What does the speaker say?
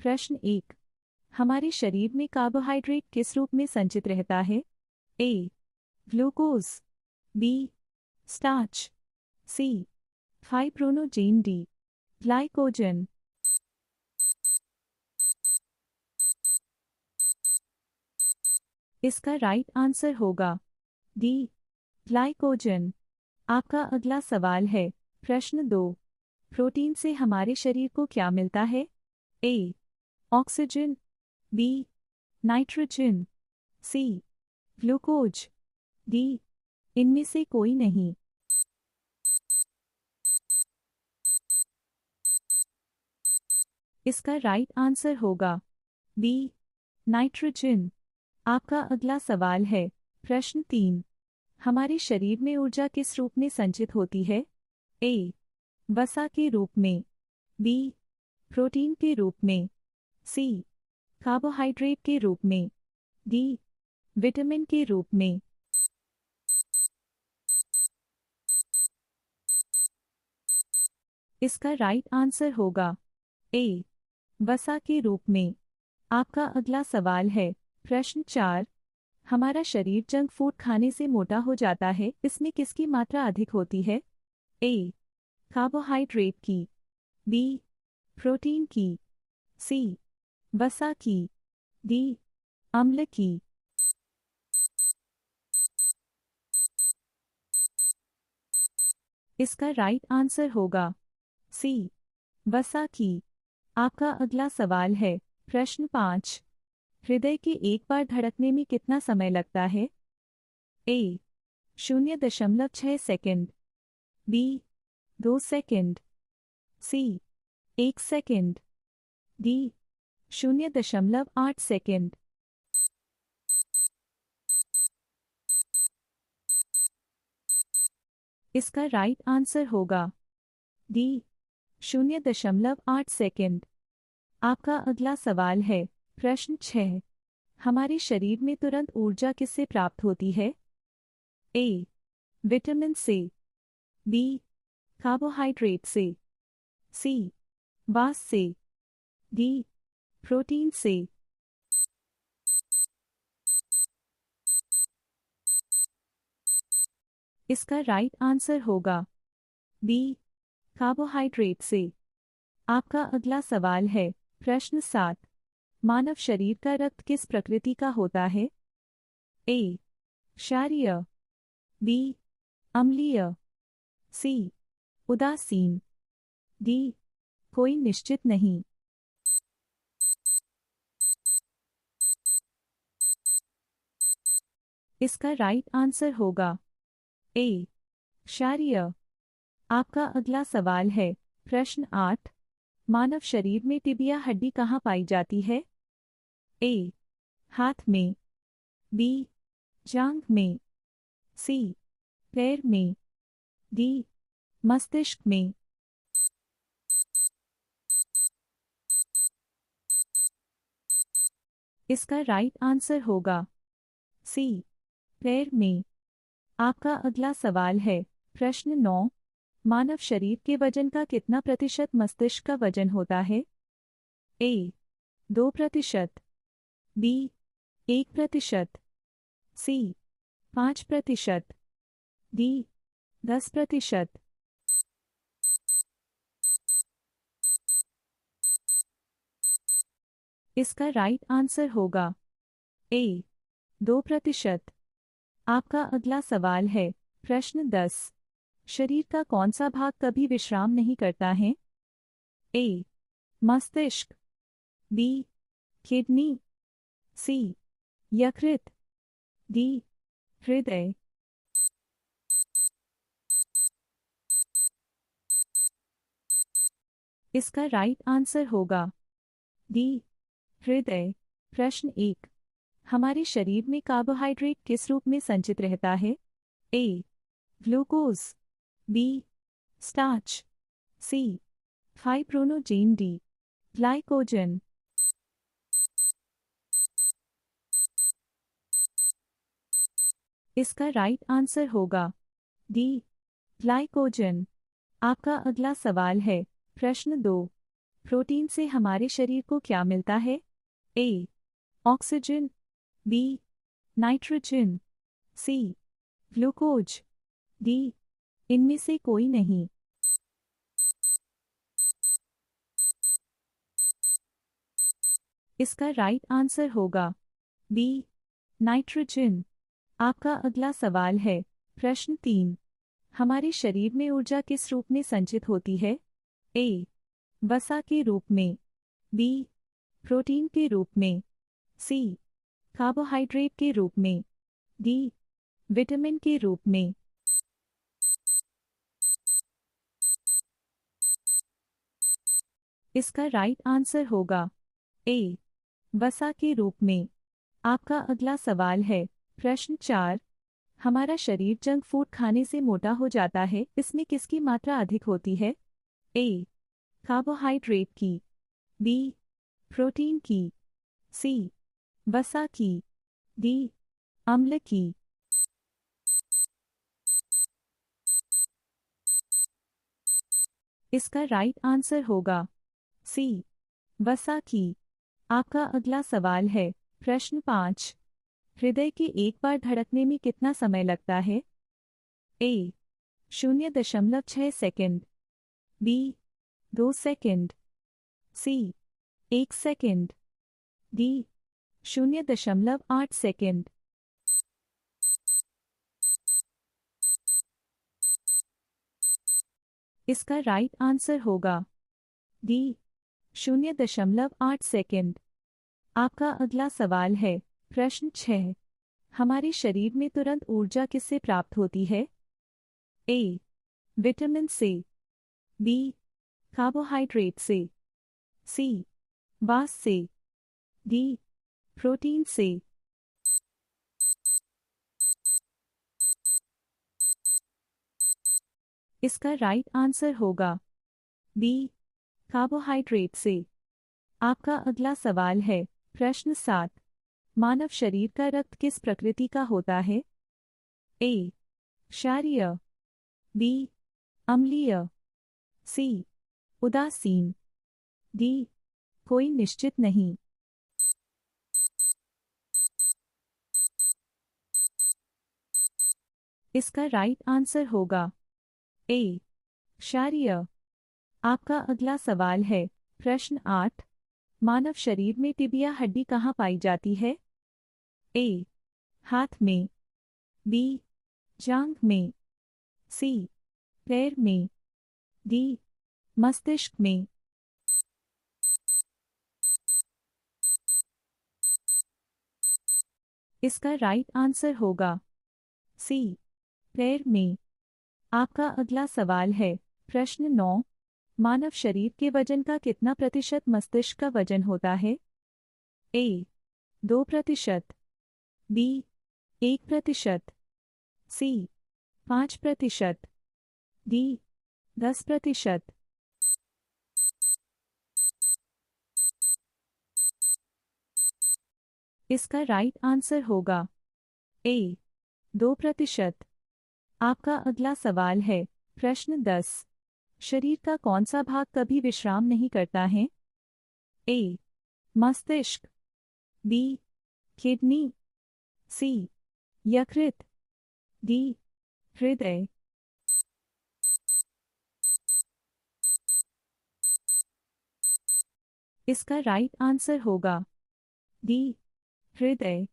प्रश्न 1। हमारे शरीर में कार्बोहाइड्रेट किस रूप में संचित रहता है? A. Glucose, B. Starch, C. Fibrinogen, D. Glycogen. इसका राइट आंसर होगा डी. ग्लाइकोजन। आपका अगला सवाल है प्रश्न 2। प्रोटीन से हमारे शरीर को क्या मिलता है? A. Oxygen, B. Nitrogen, C. Glucose, D. इनमें से कोई नहीं। इसका राइट आंसर होगा बी. नाइट्रोजन। आपका अगला सवाल है प्रश्न 3। हमारे शरीर में ऊर्जा किस रूप में संचित होती है? ए. वसा के रूप में, बी. प्रोटीन के रूप में, सी. कार्बोहाइड्रेट के रूप में, डी. विटामिन के रूप में। इसका राइट आंसर होगा ए. वसा के रूप में। आपका अगला सवाल है प्रश्न 4। हमारा शरीर जंक फूड खाने से मोटा हो जाता है, इसमें किसकी मात्रा अधिक होती है? ए. कार्बोहाइड्रेट की, बी. प्रोटीन की, सी. वसा की, डी. अम्ल की। इसका राइट आंसर होगा सी. वसा की। आपका अगला सवाल है प्रश्न 5। हृदय के एक बार धड़कने में कितना समय लगता है? ए. 0.6 सेकंड, बी. 2 सेकंड, सी. 1 सेकंड, डी. 0.8 सेकंड। इसका राइट आंसर होगा डी. 0.8 सेकंड। आपका अगला सवाल है प्रश्न 6। हमारे शरीर में तुरंत ऊर्जा किससे प्राप्त होती है? ए. विटामिन से, बी. कार्बोहाइड्रेट से, सी. वास से, डी. प्रोटीन से। इसका राइट आंसर होगा बी. कार्बोहाइड्रेट से। आपका अगला सवाल है प्रश्न 7। मानव शरीर का रक्त किस प्रकृति का होता है? ए. क्षारीय, बी. अम्लीय, सी. उदासीन, डी. कोई निश्चित नहीं। इसका राइट आंसर होगा ए. क्षारीय। आपका अगला सवाल है प्रश्न 8। मानव शरीर में टिबिया हड्डी कहाँ पाई जाती है? ए. हाथ में, बी. जांघ में, सी. पैर में, डी. मस्तिष्क में। इसका राइट आंसर होगा सी. पैर में। आपका अगला सवाल है प्रश्न 9। मानव शरीर के वजन का कितना प्रतिशत मस्तिष्क का वजन होता है? ए. 2%, बी. 1%, सी. 5%, डी. 10%। इसका राइट आंसर होगा ए. 2%। आपका अगला सवाल है प्रश्न 10। शरीर का कौन सा भाग कभी विश्राम नहीं करता है? ए. मस्तिष्क, बी. किडनी, सी. यकृत, डी. हृदय। इसका राइट आंसर होगा डी. हृदय। प्रश्न 1। हमारे शरीर में कार्बोहाइड्रेट किस रूप में संचित रहता है? A. Glucose, B. Starch, C. Fibrinogen, D. Glycogen. इसका राइट आंसर होगा डी. ग्लाइकोजन। आपका अगला सवाल है प्रश्न 2। प्रोटीन से हमारे शरीर को क्या मिलता है? A. Oxygen, B. Nitrogen, C. Glucose, D. इनमें से कोई नहीं। इसका राइट आंसर होगा बी. नाइट्रोजन। आपका अगला सवाल है प्रश्न 3। हमारे शरीर में ऊर्जा किस रूप में संचित होती है? ए. वसा के रूप में, बी. प्रोटीन के रूप में, सी. कार्बोहाइड्रेट के रूप में, डी. विटामिन के रूप में। इसका राइट आंसर होगा ए. वसा के रूप में। आपका अगला सवाल है प्रश्न 4। हमारा शरीर जंक फूड खाने से मोटा हो जाता है, इसमें किसकी मात्रा अधिक होती है? ए. कार्बोहाइड्रेट की, बी. प्रोटीन की, सी. वसा की, डी. अम्ल की। इसका राइट आंसर होगा सी. वसा की। आपका अगला सवाल है प्रश्न 5। हृदय के एक बार धड़कने में कितना समय लगता है? ए. 0.6 सेकंड, बी. 2 सेकंड, सी. 1 सेकंड, डी. 0.8 सेकंड। इसका राइट आंसर होगा डी. 0.8 सेकंड। आपका अगला सवाल है प्रश्न 6। हमारे शरीर में तुरंत ऊर्जा किससे प्राप्त होती है? ए. विटामिन से, बी. कार्बोहाइड्रेट से, सी. वास से, डी. प्रोटीन से। इसका राइट आंसर होगा बी. कार्बोहाइड्रेट से। आपका अगला सवाल है प्रश्न 7। मानव शरीर का रक्त किस प्रकृति का होता है? ए. क्षारीय, बी. अम्लीय, सी. उदासीन, डी. कोई निश्चित नहीं। इसका राइट आंसर होगा ए. क्षारीय। आपका अगला सवाल है प्रश्न 8। मानव शरीर में टिबिया हड्डी कहाँ पाई जाती है? ए. हाथ में, बी. जांघ में, सी. पैर में, डी. मस्तिष्क में। इसका राइट आंसर होगा सी. पैर में। आपका अगला सवाल है प्रश्न 9। मानव शरीर के वजन का कितना प्रतिशत मस्तिष्क का वजन होता है? ए. 2%, बी. 1%, सी. 5%, डी. 10%। इसका राइट आंसर होगा ए. 2%। आपका अगला सवाल है प्रश्न 10। शरीर का कौन सा भाग कभी विश्राम नहीं करता है? ए. मस्तिष्क, बी. किडनी, सी. यकृत, डी. हृदय। इसका राइट आंसर होगा डी. हृदय।